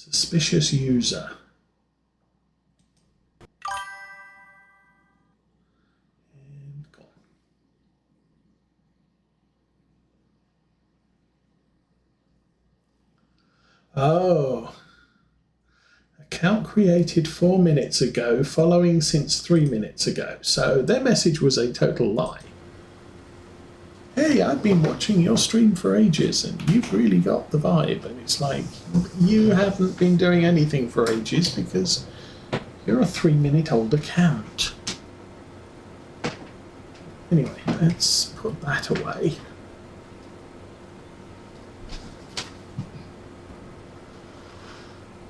Suspicious user. And gone. Oh. Account created 4 minutes ago, following since 3 minutes ago. So their message was a total lie. Hey, I've been watching your stream for ages and you've really got the vibe. And it's like, you haven't been doing anything for ages because you're a 3-minute-old account. Anyway, let's put that away.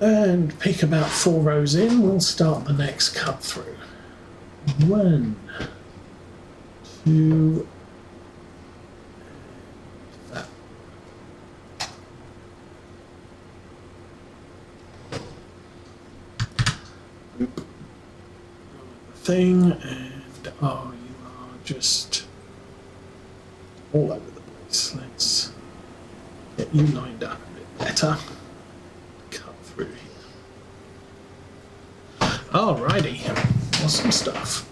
And pick about 4 rows in, we'll start the next cut through. 1, 2, that. Boop. Thing, and oh, you are just all over the place. Let's get you lined up a bit better. Through here. Alrighty, awesome stuff.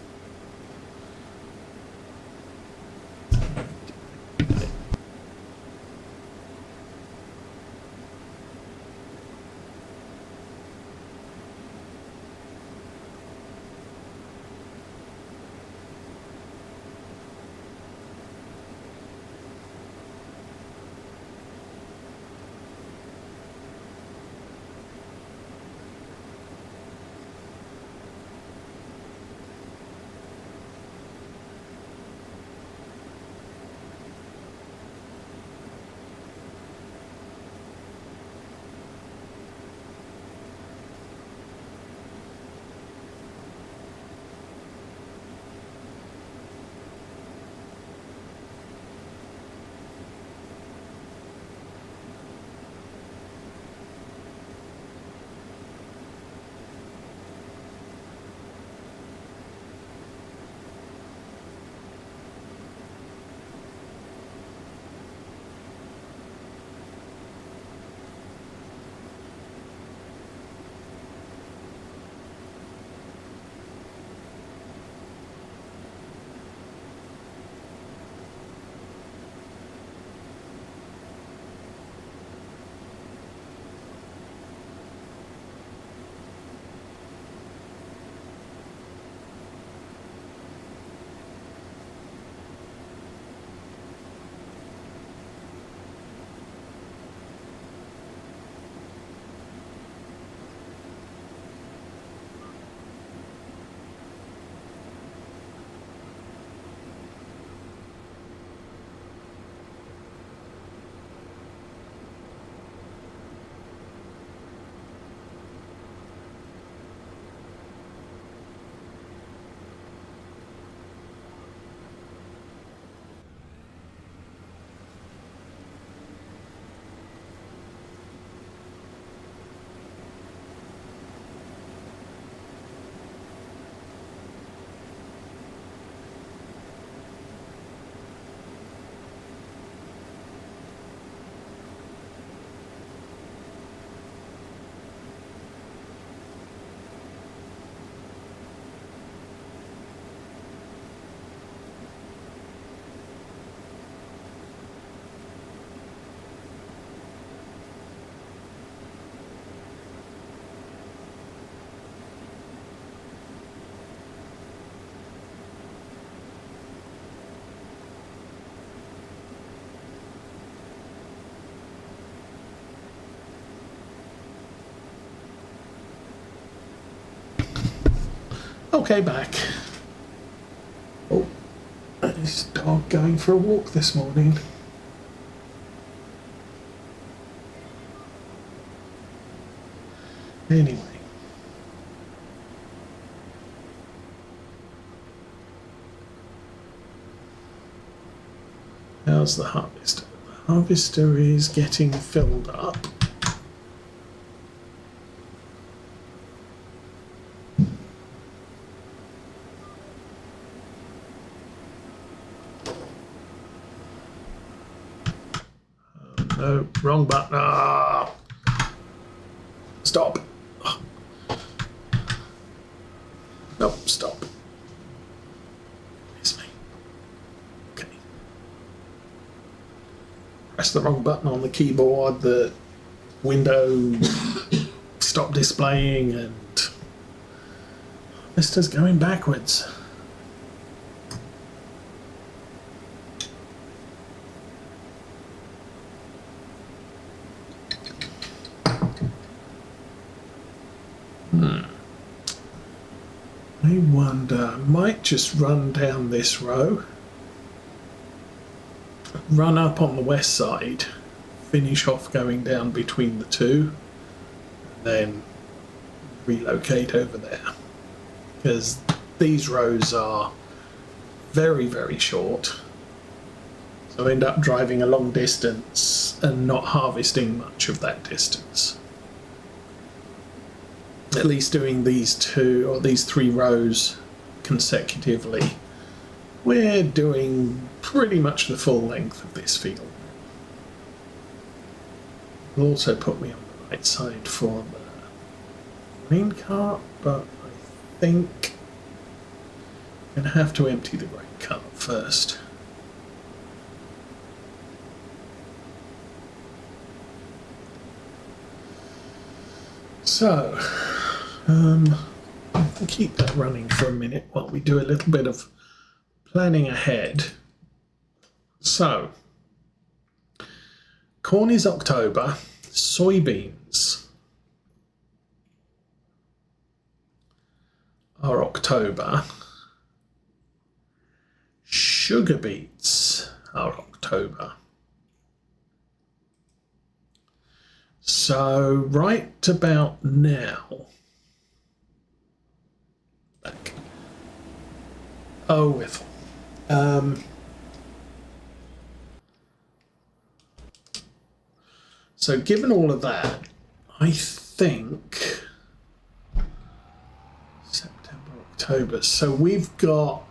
Okay, back. Oh, this dog going for a walk this morning. Anyway. How's the harvester? The harvester is getting filled up. No, wrong button. Ah. Stop. Nope, stop. It's me. Okay. Press the wrong button on the keyboard, the window stopped displaying, and Mister's going backwards. I wonder, I might just run down this row, run up on the west side, finish off going down between the two, and then relocate over there. Because these rows are very, very short. So I end up driving a long distance and not harvesting much of that distance. At least doing these two or these three rows consecutively, we're doing pretty much the full length of this field. It'll also put me on the right side for the grain cart, but I think I'm going to have to empty the grain cart first. So, we'll keep that running for a minute while we do a little bit of planning ahead. So, corn is October, soybeans are October, sugar beets are October. So right about now, back. Oh, with so given all of that, I think September, October. So we've got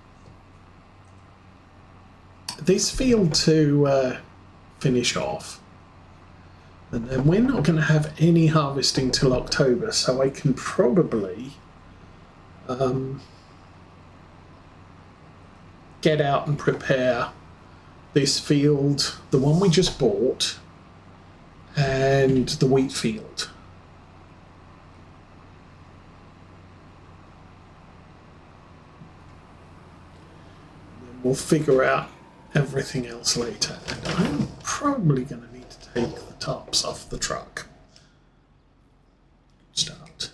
this field to finish off. And then we're not going to have any harvesting till October, so I can probably get out and prepare this field, the one we just bought, and the wheat field. And then we'll figure out everything else later. And I'm probably going to need to take the tops off the truck. Start.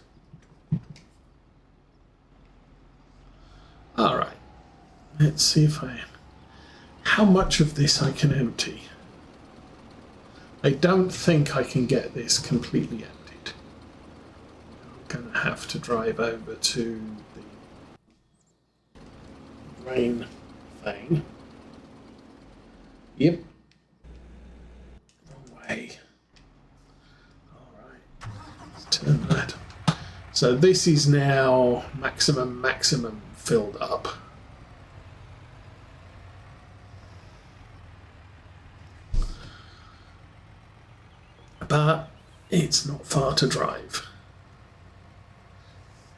All right. Let's see if how much of this I can empty. I don't think I can get this completely emptied. I'm going to have to drive over to the grain thing. Yep. Wrong way. Alright. Let's turn that. So this is now maximum filled up. But it's not far to drive.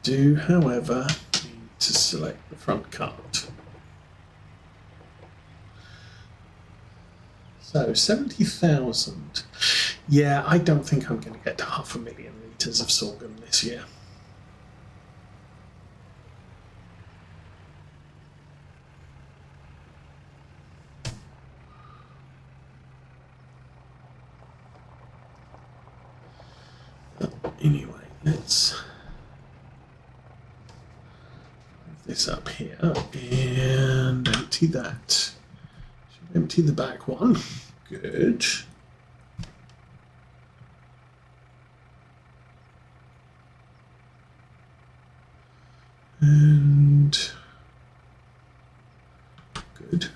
Do, however, need to select the front cart. So 70,000. Yeah, I don't think I'm going to get to 500,000 litres of sorghum this year. Anyway, let's move this up here and empty that. Should empty the back one. Good. And good.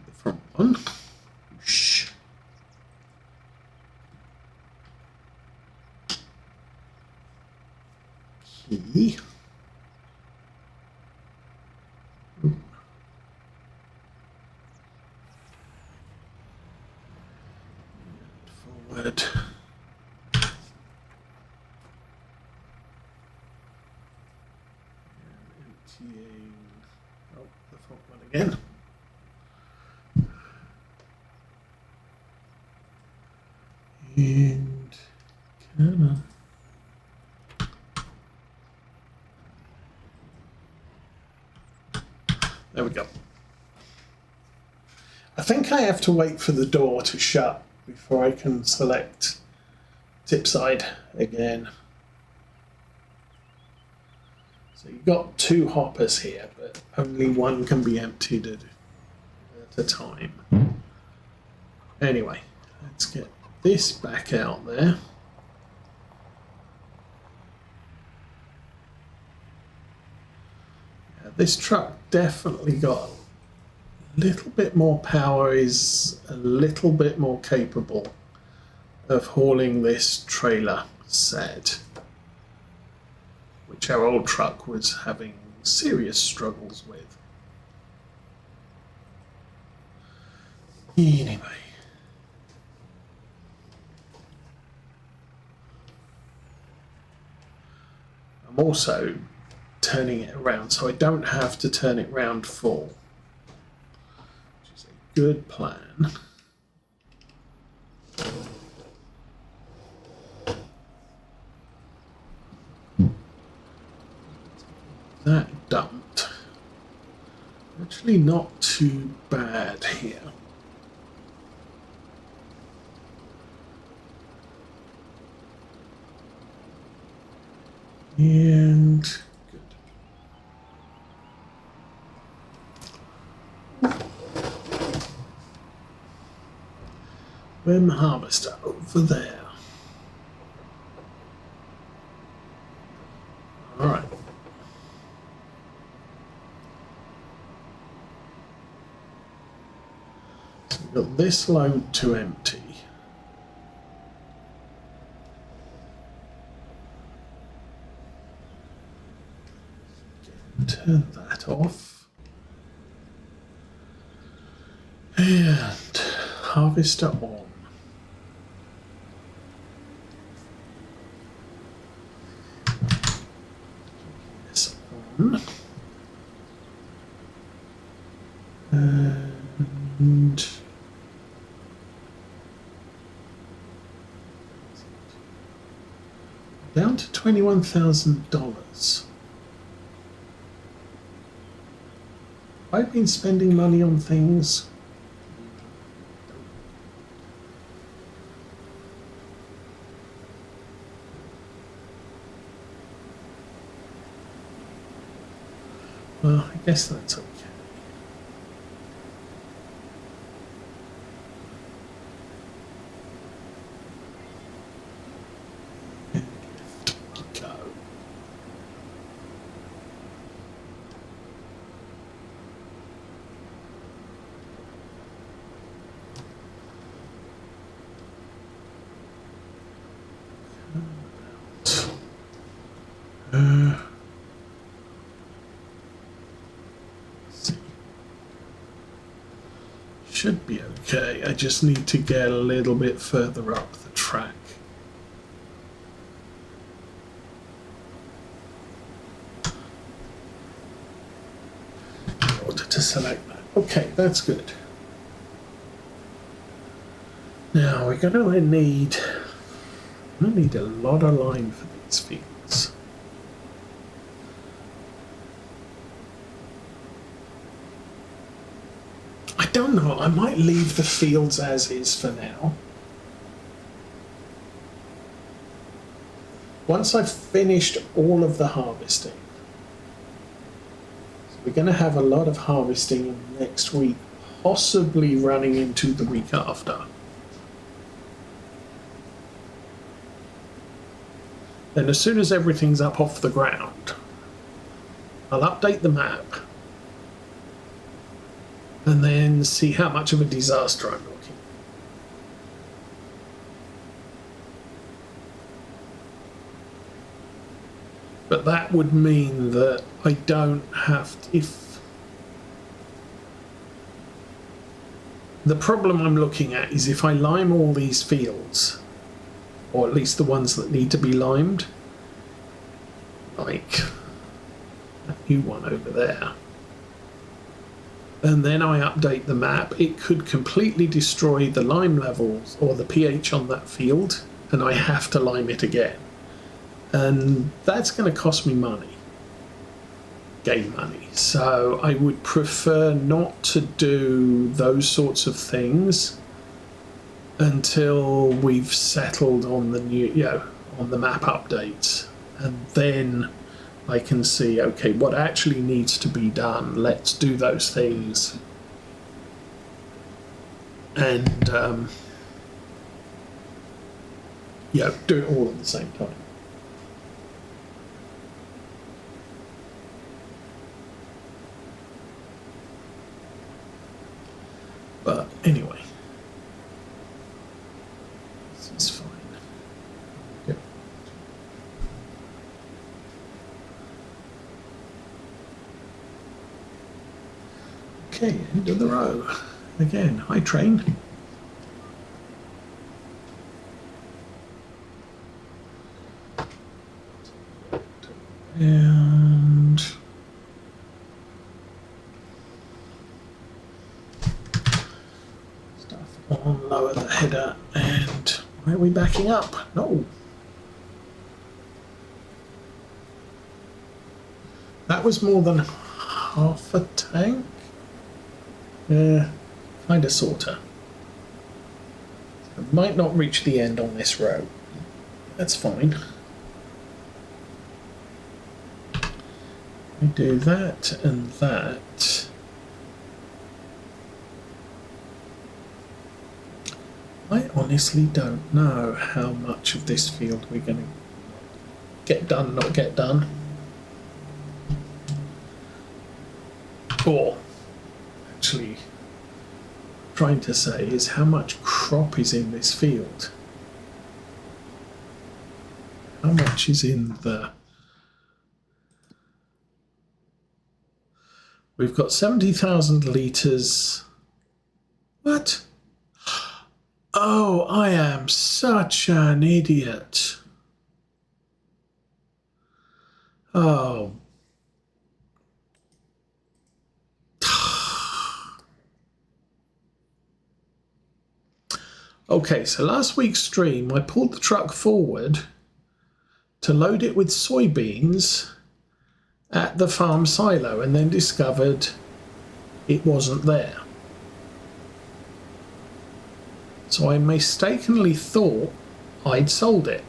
The front one. Whoosh. Key. emptying. Oh, the fog one again. And come on. There we go. I think I have to wait for the door to shut before I can select tip side again. So you've got 2 hoppers here, but only one can be emptied at a time. Anyway, let's get this back out there. Yeah, this truck definitely got a little bit more power, is a little bit more capable of hauling this trailer set, which our old truck was having serious struggles with. Anyway. I'm also turning it around so I don't have to turn it round full, which is a good plan. That dumped. Actually not too bad here. And good. Worm harvester over there. All right. So we've got this load to empty. Turn that off. And harvester on. This on. And down to $21,000. I've been spending money on things. Well, I guess that's okay. Go. Should be okay. I just need to get a little bit further up the track. In order to select that. Okay, that's good. Now we're gonna need a lot of lime for these fields. I don't know, I might leave the fields as is for now. Once I've finished all of the harvesting, so we're going to have a lot of harvesting next week, possibly running into the week after. Then as soon as everything's up off the ground, I'll update the map and then see how much of a disaster I'm looking. But that would mean that I don't have to, if the problem I'm looking at is if I lime all these fields, or at least the ones that need to be limed, like new one over there, and then I update the map, it could completely destroy the lime levels or the pH on that field, and I have to lime it again. And that's going to cost me money, game money. So I would prefer not to do those sorts of things until we've settled on the new, on the map updates, and then I can see, okay, what actually needs to be done. Let's do those things, and do it all at the same time. But anyway, this is fine. Yep. Okay, end of the row. Again, hi train. And on, lower the header, and why are we backing up? No. That was more than half a tank? Yeah, kinda sorta. I might not reach the end on this row. That's fine. I do that and that. I honestly don't know how much of this field we're going to get done, not get done. Or, actually, trying to say is how much crop is in this field. How much is in the... We've got 70,000 litres. What? Oh, I am such an idiot. Oh. Okay, so last week's stream, I pulled the truck forward to load it with soybeans at the farm silo and then discovered it wasn't there. So I mistakenly thought I'd sold it.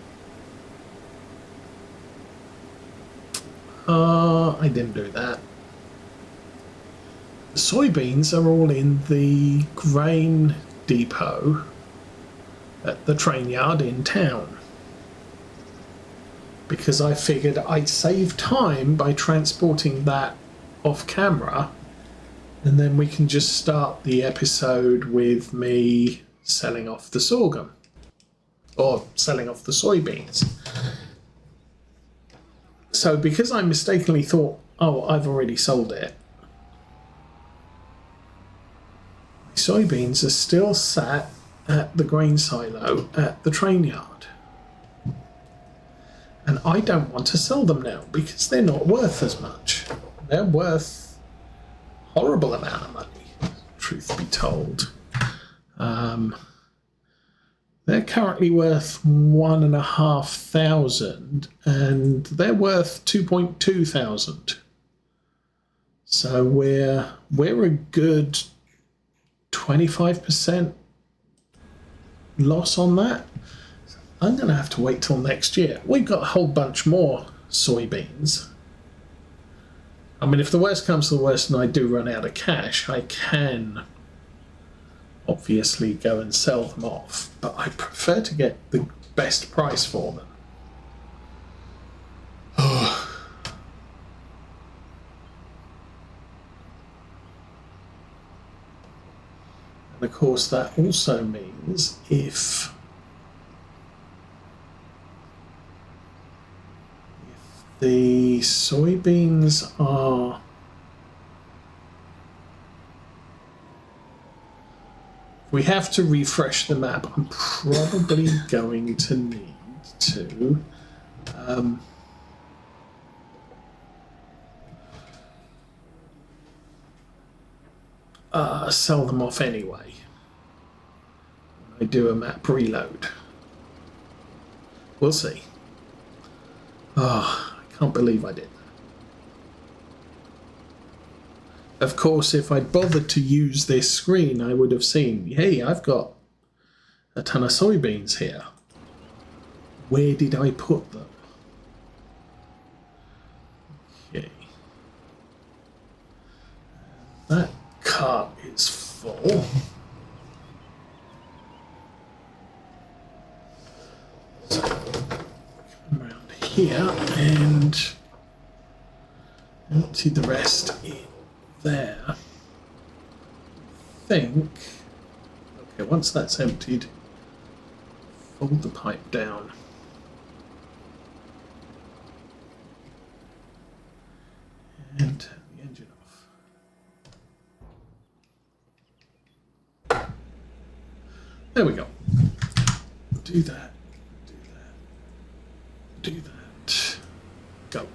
I didn't do that. The soybeans are all in the grain depot at the train yard in town, because I figured I'd save time by transporting that off camera, and then we can just start the episode with me selling off the sorghum or selling off the soybeans. So because I mistakenly thought, oh, I've already sold it, my soybeans are still sat at the grain silo at the train yard. And I don't want to sell them now because they're not worth as much. They're worth a horrible amount of money, truth be told. They're currently worth 1,500 and they're worth 2,200. So we're a good 25% loss on that. I'm going to have to wait till next year. We've got a whole bunch more soybeans. I mean, if the worst comes to the worst and I do run out of cash, I can obviously go and sell them off, but I prefer to get the best price for them. And of course that also means if the soybeans are we have to refresh the map. I'm probably going to need to sell them off anyway when I do a map reload. We'll see. Oh, I can't believe I did that. Of course, if I'd bothered to use this screen, I would have seen, hey, I've got a ton of soybeans here. Where did I put them? Okay. That cart is full. So, come around here and empty the rest in there. I think. Okay, once that's emptied, fold the pipe down. And turn the engine off. There we go. Do that. Do that. Do that. Go.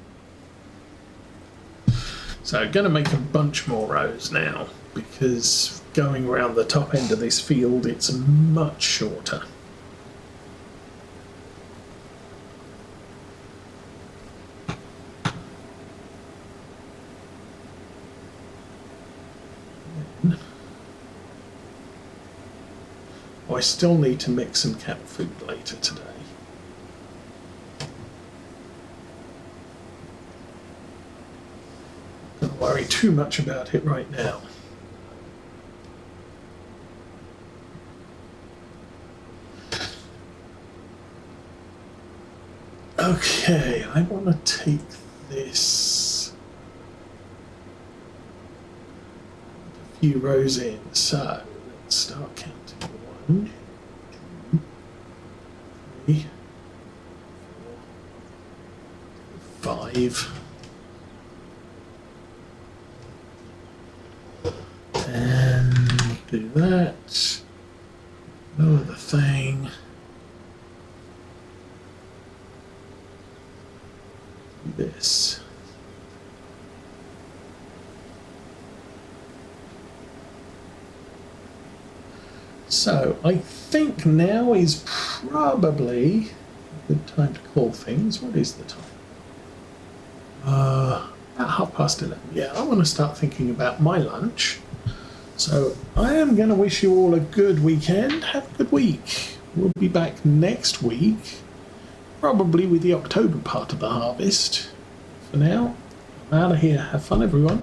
So I'm going to make a bunch more rows now because going around the top end of this field it's much shorter. I still need to mix some cat food later today. Don't worry too much about it right now. Okay, I want to take this a few rows in, so let's start counting. 1, 2, 3, 4, 5. And do that. Lower the thing. Do this. So I think now is probably a good time to call things. What is the time? About 11:30. Yeah, I want to start thinking about my lunch. So I am going to wish you all a good weekend. Have a good week. We'll be back next week, probably with the October part of the harvest. For now, I'm out of here. Have fun, everyone.